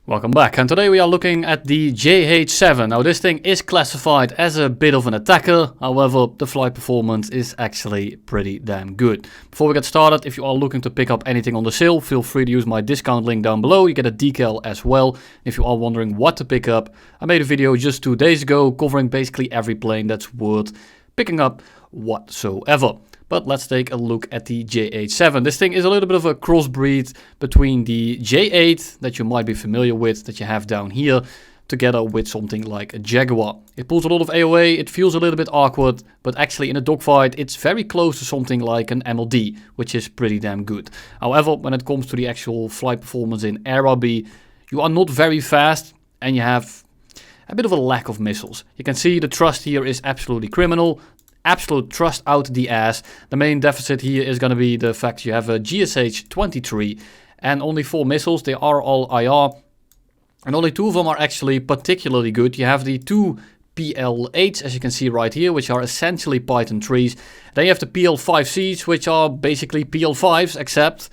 Welcome back, and today we are looking at the JH-7. Now this thing is classified as a bit of an attacker, however the flight performance is actually pretty damn good. Before we get started, if you are looking to pick up anything on the sale, feel free to use my discount link down below. You get a decal as well. If you are wondering what to pick up, I made a video just 2 days ago covering basically every plane that's worth picking up whatsoever. But let's take a look at the JH-7. This thing is a little bit of a crossbreed between the J8 that you might be familiar with, that you have down here, together with something like a Jaguar. It pulls a lot of AOA, it feels a little bit awkward, but actually in a dogfight it's very close to something like an MLD, which is pretty damn good. However, when it comes to the actual flight performance in AirRB, you are not very fast and you have a bit of a lack of missiles. You can see the thrust here is absolutely criminal. Absolute thrust out the ass. The main deficit here is going to be the fact you have a JH-7A and only 4 missiles. They are all IR and only 2 of them are actually particularly good. You have the 2 PL8s, as you can see right here, which are essentially Python 3s. Then you have the PL5Cs, which are basically PL5s, except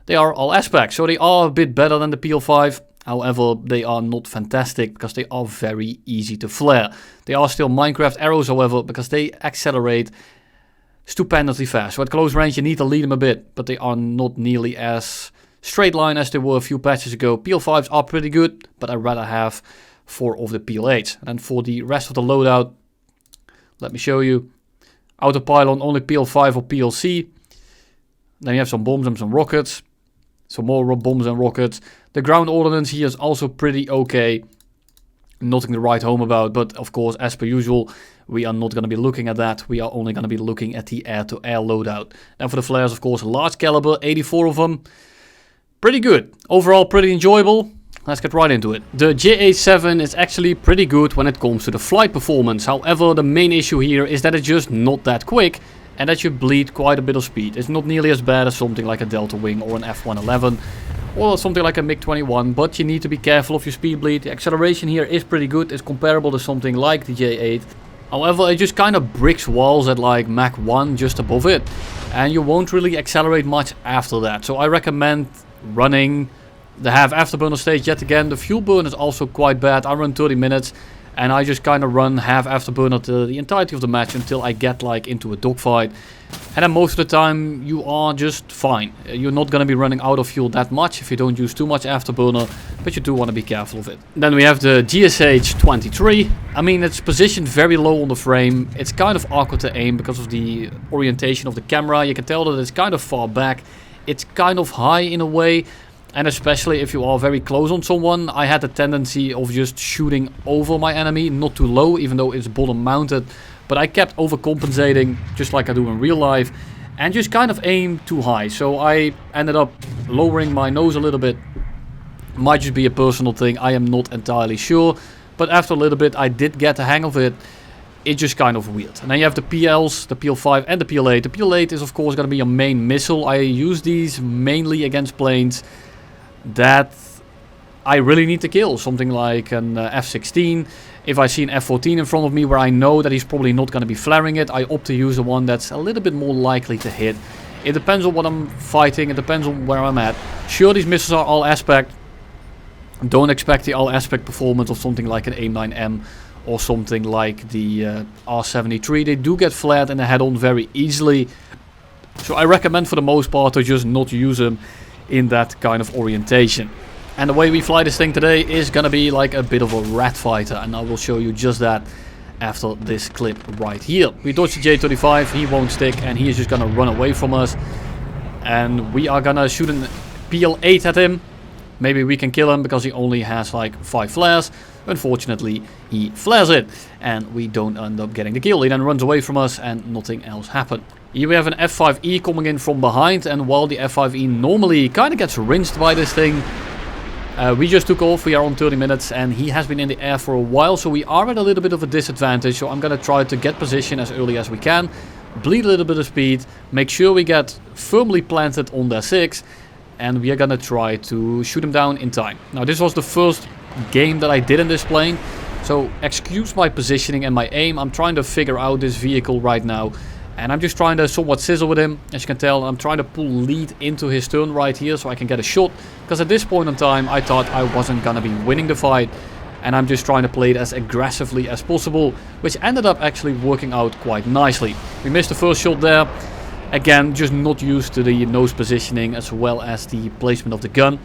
they are all aspects. So they are a bit better than the PL5. However, they are not fantastic because they are very easy to flare. They are still Minecraft arrows, however, because they accelerate stupendously fast. So at close range you need to lead them a bit, but they are not nearly as straight line as they were a few patches ago. PL5s are pretty good, but I'd rather have 4 of the PL8s. And for the rest of the loadout, let me show you. Autopilot only PL5 or PLC. Then you have some bombs and some rockets. Some more bombs and rockets. The ground ordnance here is also pretty okay. Nothing to write home about, but of course, as per usual, we are not going to be looking at that. We are only going to be looking at the air-to-air loadout. And for the flares, of course, large caliber, 84 of them. Pretty good. Overall, pretty enjoyable. Let's get right into it. The JH-7 is actually pretty good when it comes to the flight performance. However, the main issue here is that it's just not that quick. And that you bleed quite a bit of speed. It's not nearly as bad as something like a Delta Wing or an F111 or something like a MiG-21, but you need to be careful of your speed bleed. The acceleration here is pretty good. It's comparable to something like the J8. However, it just kind of bricks walls at like Mach 1 just above it. And you won't really accelerate much after that. So I recommend running the half afterburner stage yet again. The fuel burn is also quite bad. I run 30 minutes. And I just kind of run half afterburner the entirety of the match until I get like into a dogfight. And then most of the time you are just fine. You're not going to be running out of fuel that much if you don't use too much afterburner. But you do want to be careful of it. Then we have the JH-7A. I mean, it's positioned very low on the frame. It's kind of awkward to aim because of the orientation of the camera. You can tell that it's kind of far back. It's kind of high in a way. And especially if you are very close on someone, I had the tendency of just shooting over my enemy, not too low, even though it's bottom mounted. But I kept overcompensating, just like I do in real life, and just kind of aim too high. So I ended up lowering my nose a little bit. Might just be a personal thing, I am not entirely sure. But after a little bit, I did get the hang of it. It's just kind of weird. And then you have the PLs, the PL5 and the PL8. The PL8 is of course going to be your main missile. I use these mainly against planes that I really need to kill. Something like an F-16. If I see an F-14 in front of me where I know that he's probably not going to be flaring it, I opt to use the one that's a little bit more likely to hit. It depends on what I'm fighting, it depends on where I'm at. Sure, these missiles are all aspect. Don't expect the all aspect performance of something like an AIM-9M or something like the R-73. They do get flared in the head-on very easily. So I recommend for the most part to just not use them in that kind of orientation. And the way we fly this thing today is gonna be like a bit of a rat fighter, and I will show you just that after this clip right here. We dodge the J-35, he won't stick, and he is just gonna run away from us. And we are gonna shoot an PL8 at him. Maybe we can kill him because he only has like 5 flares. Unfortunately, he flares it, and we don't end up getting the kill. He then runs away from us and nothing else happened. Here we have an F5E coming in from behind, and while the F5E normally kind of gets rinsed by this thing, we just took off. We are on 30 minutes and he has been in the air for a while, so we are at a little bit of a disadvantage. So I'm going to try to get position as early as we can, bleed a little bit of speed, make sure we get firmly planted on their 6, and we are going to try to shoot him down in time. Now this was the first game that I did in this plane, so excuse my positioning and my aim. I'm trying to figure out this vehicle right now. And I'm just trying to somewhat sizzle with him. As you can tell, I'm trying to pull lead into his turn right here so I can get a shot. Because at this point in time, I thought I wasn't going to be winning the fight. And I'm just trying to play it as aggressively as possible, which ended up actually working out quite nicely. We missed the first shot there. Again, just not used to the nose positioning as well as the placement of the gun.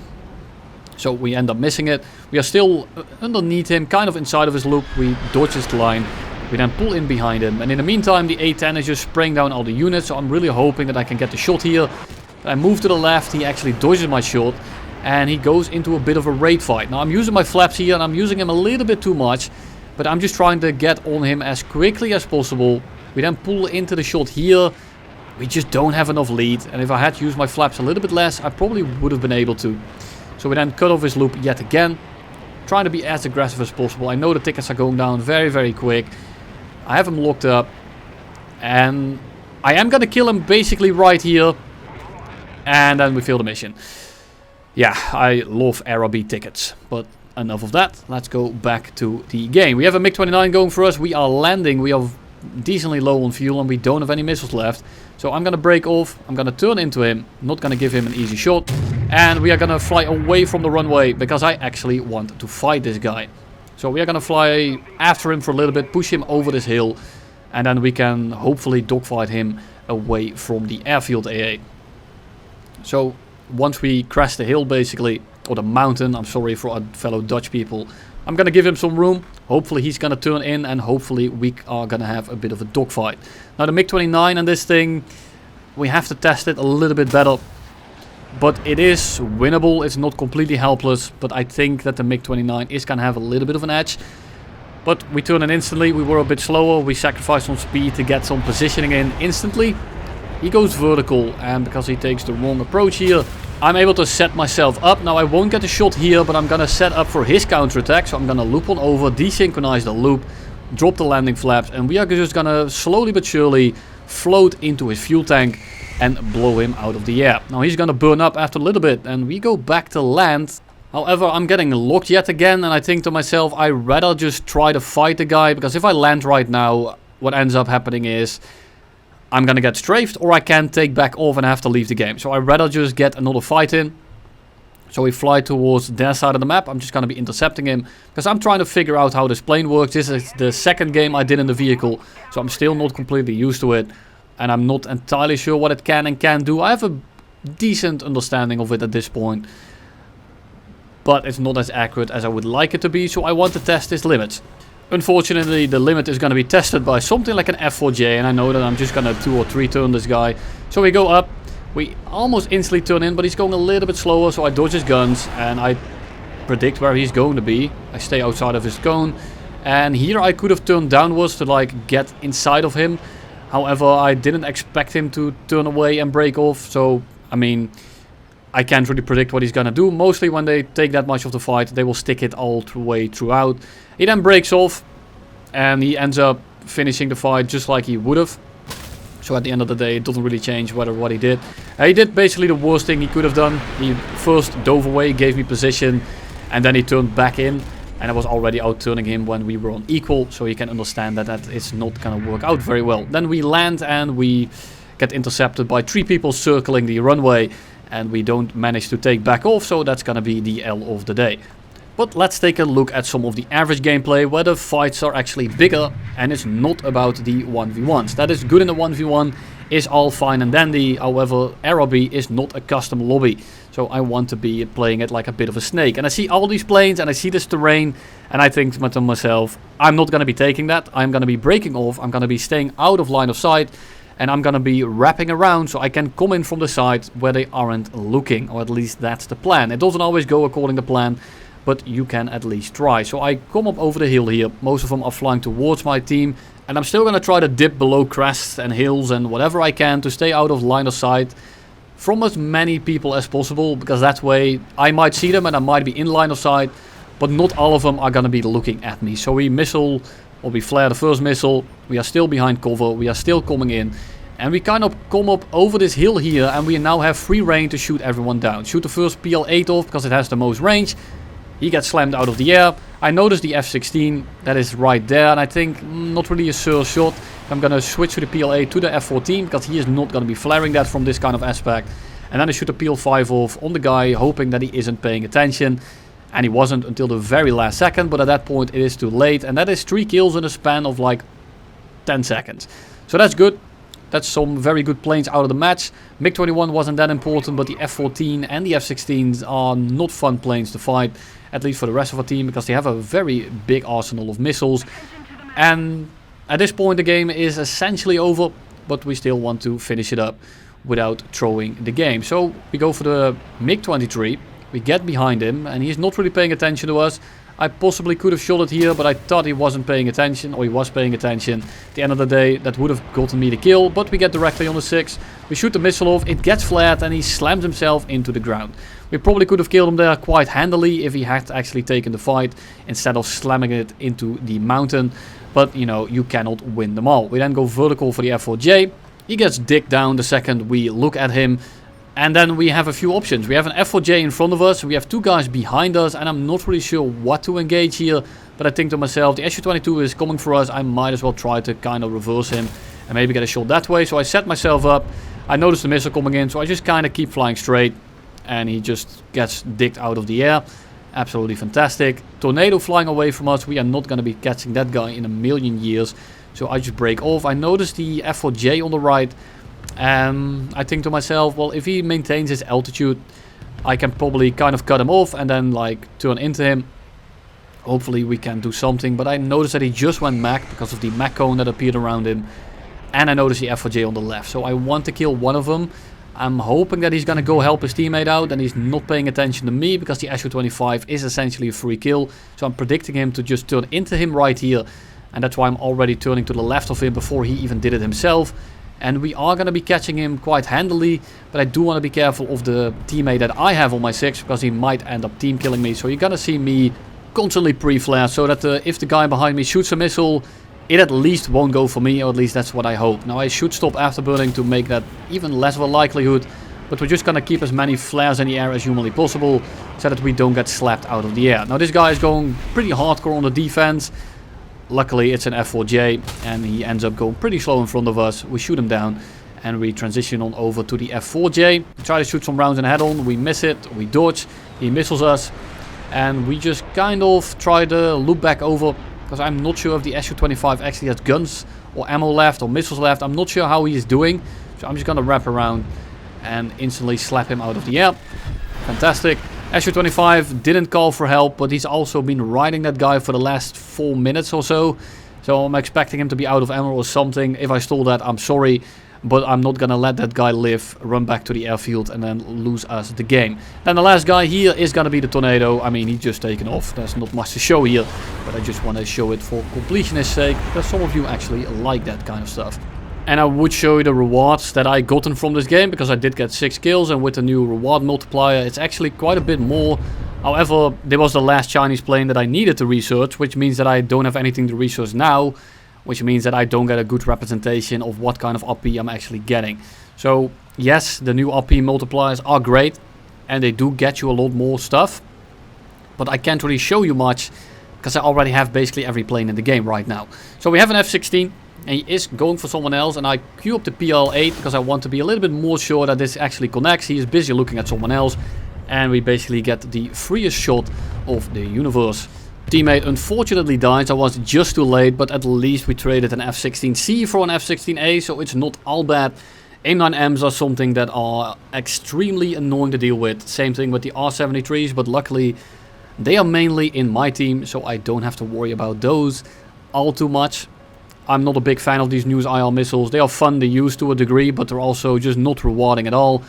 So we end up missing it. We are still underneath him, kind of inside of his loop. We dodge his line. We then pull in behind him. And in the meantime, the A-10 is just spraying down all the units. So I'm really hoping that I can get the shot here. I move to the left. He actually dodges my shot. And he goes into a bit of a raid fight. Now I'm using my flaps here and I'm using him a little bit too much. But I'm just trying to get on him as quickly as possible. We then pull into the shot here. We just don't have enough lead. And if I had used my flaps a little bit less, I probably would have been able to. So we then cut off his loop yet again. Trying to be as aggressive as possible. I know the tickets are going down very, very quick. I have him locked up. And I am going to kill him basically right here. And then we fail the mission. Yeah, I love RRB tickets. But enough of that. Let's go back to the game. We have a MiG-29 going for us. We are landing. We are decently low on fuel and we don't have any missiles left. So I'm going to break off. I'm going to turn into him. Not going to give him an easy shot. And we are going to fly away from the runway because I actually want to fight this guy. So we are going to fly after him for a little bit, push him over this hill. And then we can hopefully dogfight him away from the Airfield AA. So once we crash the hill basically, or the mountain, I'm sorry for our fellow Dutch people, I'm going to give him some room. Hopefully he's going to turn in and hopefully we are going to have a bit of a dogfight. Now the MiG-29 and this thing, we have to test it a little bit better. But it is winnable, it's not completely helpless. But I think that the MiG-29 is going to have a little bit of an edge. But we turn in instantly, we were a bit slower. We sacrificed some speed to get some positioning in instantly. He goes vertical and because he takes the wrong approach here, I'm able to set myself up. Now I won't get a shot here, but I'm going to set up for his counterattack. So I'm going to loop on over, desynchronize the loop, drop the landing flaps. And we are just going to slowly but surely float into his fuel tank and blow him out of the air. Now he's going to burn up after a little bit and we go back to land. However, I'm getting locked yet again and I think to myself, I'd rather just try to fight the guy. Because if I land right now, what ends up happening is I'm going to get strafed or I can take back off and have to leave the game. So I'd rather just get another fight in. So we fly towards their side of the map. I'm just going to be intercepting him because I'm trying to figure out how this plane works. This is the second game I did in the vehicle. So I'm still not completely used to it. And I'm not entirely sure what it can and can't do. I have a decent understanding of it at this point. But it's not as accurate as I would like it to be. So I want to test its limits. Unfortunately, the limit is going to be tested by something like an F4J. And I know that I'm just going to 2 or 3 turn this guy. So we go up. We almost instantly turn in. But he's going a little bit slower. So I dodge his guns. And I predict where he's going to be. I stay outside of his cone. And here I could have turned downwards to like get inside of him. However, I didn't expect him to turn away and break off. So, I mean, I can't really predict what he's going to do. Mostly when they take that much of the fight, they will stick it all the way throughout. He then breaks off and he ends up finishing the fight just like he would have. So at the end of the day, it doesn't really change what he did. He did basically the worst thing he could have done. He first dove away, gave me position, and then he turned back in. And I was already out-turning him when we were on equal. So you can understand that it's not going to work out very well. Then we land and we get intercepted by 3 people circling the runway. And we don't manage to take back off. So that's going to be the L of the day. But let's take a look at some of the average gameplay where the fights are actually bigger. And it's not about the 1v1s. That is good in the 1v1. Is all fine and dandy. However, RRB is not a custom lobby. So I want to be playing it like a bit of a snake. And I see all these planes and I see this terrain. And I think to myself, I'm not going to be taking that. I'm going to be breaking off. I'm going to be staying out of line of sight. And I'm going to be wrapping around so I can come in from the side where they aren't looking. Or at least that's the plan. It doesn't always go according to plan. But you can at least try. So I come up over the hill here. Most of them are flying towards my team. And I'm still going to try to dip below crests and hills and whatever I can to stay out of line of sight from as many people as possible, because that way I might see them and I might be in line of sight, but not all of them are going to be looking at me. So we missile, or we flare the first missile, we are still behind cover, we are still coming in, and we kind of come up over this hill here and we now have free reign to shoot everyone down. Shoot the first PL-8 off because it has the most range. He gets slammed out of the air. I noticed the F-16 that is right there and I think not really a sure shot. I'm going to switch to the PLA to the F14 because he is not going to be flaring that from this kind of aspect. And then I shoot the PL5 off on the guy, hoping that he isn't paying attention. And he wasn't until the very last second, but at that point it is too late. And that is 3 kills in a span of like 10 seconds. So that's good. That's some very good planes out of the match. MiG-21 wasn't that important, but the F-14 and the F-16s are not fun planes to fight. At least for the rest of our team, because they have a very big arsenal of missiles. And at this point the game is essentially over, but we still want to finish it up without throwing the game. So we go for the MiG-23. We get behind him, and he's not really paying attention to us. I possibly could have shot it here, but I thought he wasn't paying attention, or he was paying attention. At the end of the day, that would have gotten me the kill, but we get directly on the 6. We shoot the missile off, it gets flared, and he slams himself into the ground. We probably could have killed him there quite handily if he had actually taken the fight, instead of slamming it into the mountain. But, you know, you cannot win them all. We then go vertical for the F4J. He gets digged down the second we look at him. And then we have a few options. We have an F4J in front of us. We have 2 guys behind us. And I'm not really sure what to engage here. But I think to myself, the Su-22 is coming for us. I might as well try to kind of reverse him. And maybe get a shot that way. So I set myself up. I noticed the missile coming in. So I just kind of keep flying straight. And he just gets digged out of the air. Absolutely fantastic. Tornado flying away from us. We are not going to be catching that guy in a million years. So I just break off. I noticed the F4J on the right. I think to myself, well, if he maintains his altitude, I can probably kind of cut him off and then like turn into him. Hopefully we can do something, but I noticed that he just went MAC because of the MAC cone that appeared around him. And I noticed the F4J on the left, so I want to kill one of them. I'm hoping that he's going to go help his teammate out and he's not paying attention to me because the Su-25 is essentially a free kill. So I'm predicting him to just turn into him right here. And that's why I'm already turning to the left of him before he even did it himself. And we are going to be catching him quite handily. But I do want to be careful of the teammate that I have on my 6. Because he might end up team killing me. So you're going to see me constantly pre-flare. So that if the guy behind me shoots a missile, it at least won't go for me. Or at least that's what I hope. Now I should stop afterburning to make that even less of a likelihood. But we're just going to keep as many flares in the air as humanly possible. So that we don't get slapped out of the air. Now this guy is going pretty hardcore on the defense. Luckily it's an F4J and he ends up going pretty slow in front of us. We shoot him down and we transition on over to the F4J. We try to shoot some rounds in head-on, we miss it, we dodge, he missiles us. And we just kind of try to loop back over because I'm not sure if the Su-25 actually has guns or ammo left or missiles left. I'm not sure how he is doing. So I'm just going to wrap around and instantly slap him out of the air. Fantastic. Su-25 didn't call for help, but he's also been riding that guy for the last 4 minutes or so. So I'm expecting him to be out of ammo or something. If I stole that, I'm sorry. But I'm not going to let that guy live, run back to the airfield and then lose us the game. Then the last guy here is going to be the Tornado. I mean, he's just taken off. There's not much to show here. But I just want to show it for completionist sake. Because some of you actually like that kind of stuff. And I would show you the rewards that I gotten from this game, because I did get 6 kills, and with the new reward multiplier it's actually quite a bit more. However, there was the last Chinese plane that I needed to research, which means that I don't have anything to research now, which means that I don't get a good representation of what kind of RP I'm actually getting. So yes, the new RP multipliers are great, and they do get you a lot more stuff, but I can't really show you much, because I already have basically every plane in the game right now. So we have an F-16. And he is going for someone else, and I queue up the PL8 because I want to be a little bit more sure that this actually connects. He is busy looking at someone else, and we basically get the freest shot of the universe. Teammate unfortunately died. I was just too late, but at least we traded an F-16C for an F-16A, so it's not all bad. AIM-9Ms are something that are extremely annoying to deal with. Same thing with the R-73s, but luckily they are mainly in my team, so I don't have to worry about those all too much. I'm not a big fan of these new IR missiles. They are fun to use to a degree, but they're also just not rewarding at all.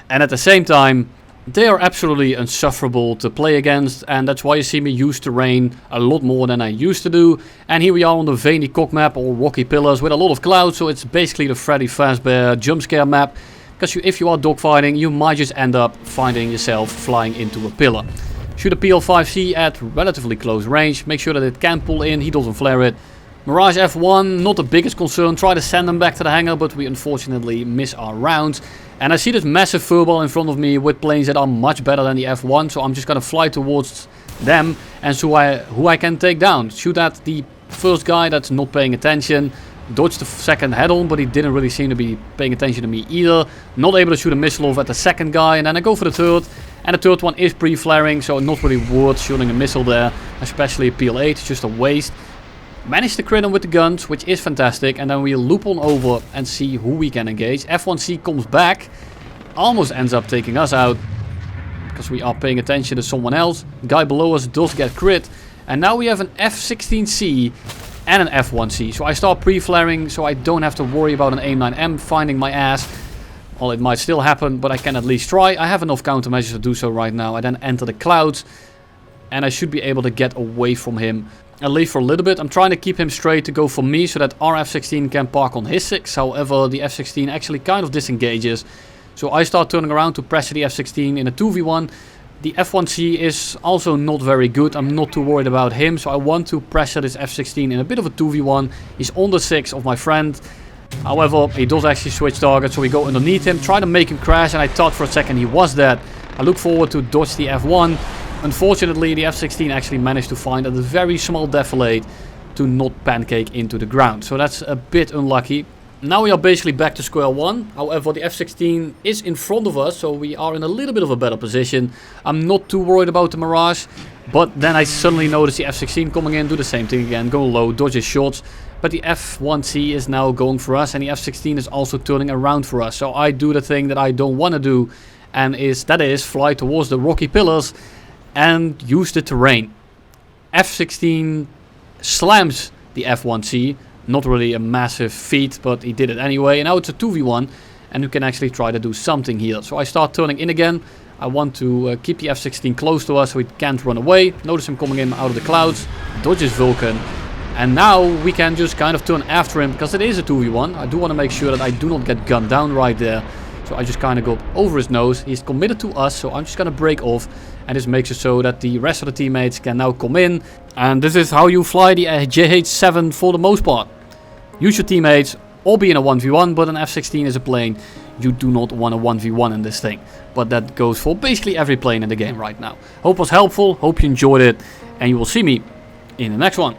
And at the same time, they are absolutely insufferable to play against. And that's why you see me use terrain a lot more than I used to do. And here we are on the veiny cock map, or rocky pillars with a lot of clouds. So it's basically the Freddy Fazbear jump scare map. Because if you are dogfighting, you might just end up finding yourself flying into a pillar. Shoot a PL5C at relatively close range. Make sure that it can pull in. He doesn't flare it. Mirage F1, not the biggest concern. Try to send them back to the hangar, but we unfortunately miss our rounds. And I see this massive furball in front of me with planes that are much better than the F1. So I'm just going to fly towards them and so who I can take down. Shoot at the first guy that's not paying attention. Dodged the second head-on, but he didn't really seem to be paying attention to me either. Not able to shoot a missile off at the second guy, and then I go for the third. And the third one is pre-flaring, so not really worth shooting a missile there, especially a PL8, it's just a waste. Managed to crit him with the guns, which is fantastic, and then we loop on over and see who we can engage. F1C comes back, almost ends up taking us out, because we are paying attention to someone else. The guy below us does get crit, and now we have an F16C and an F1C. So I start pre-flaring, so I don't have to worry about an AIM-9M finding my ass. Well, it might still happen, but I can at least try. I have enough countermeasures to do so right now. I then enter the clouds, and I should be able to get away from him, at least for a little bit. I'm trying to keep him straight to go for me, so that our F16 can park on his 6. However, the F16 actually kind of disengages. So I start turning around to pressure the F16 in a 2v1. The F1C is also not very good. I'm not too worried about him, so I want to pressure this F16 in a bit of a 2v1. He's on the 6 of my friend. However, he does actually switch targets, so we go underneath him, try to make him crash, and I thought for a second he was dead. I look forward to dodge the F1. Unfortunately, the F16 actually managed to find a very small defilade to not pancake into the ground. So that's a bit unlucky. Now we are basically back to square one. However, the F16 is in front of us, so we are in a little bit of a better position. I'm not too worried about the Mirage, but then I suddenly notice the F16 coming in, do the same thing again, go low, dodge his shots. But the F1C is now going for us, and the F16 is also turning around for us. So I do the thing that I don't want to do, and that is fly towards the rocky pillars and use the terrain. F16 slams the F1C. Not really a massive feat, but he did it anyway. And now it's a 2v1, and you can actually try to do something here. So I start turning in again. I want to keep the F16 close to us so he can't run away. Notice him coming in out of the clouds. Dodges Vulcan. And now we can just kind of turn after him, because it is a 2v1. I do want to make sure that I do not get gunned down right there. So I just kind of go over his nose. He's committed to us, so I'm just going to break off. And this makes it so that the rest of the teammates can now come in. And this is how you fly the JH-7 for the most part. Use your teammates, or be in a 1v1, but an F16 is a plane. You do not want a 1v1 in this thing. But that goes for basically every plane in the game right now. Hope it was helpful, hope you enjoyed it, and you will see me in the next one.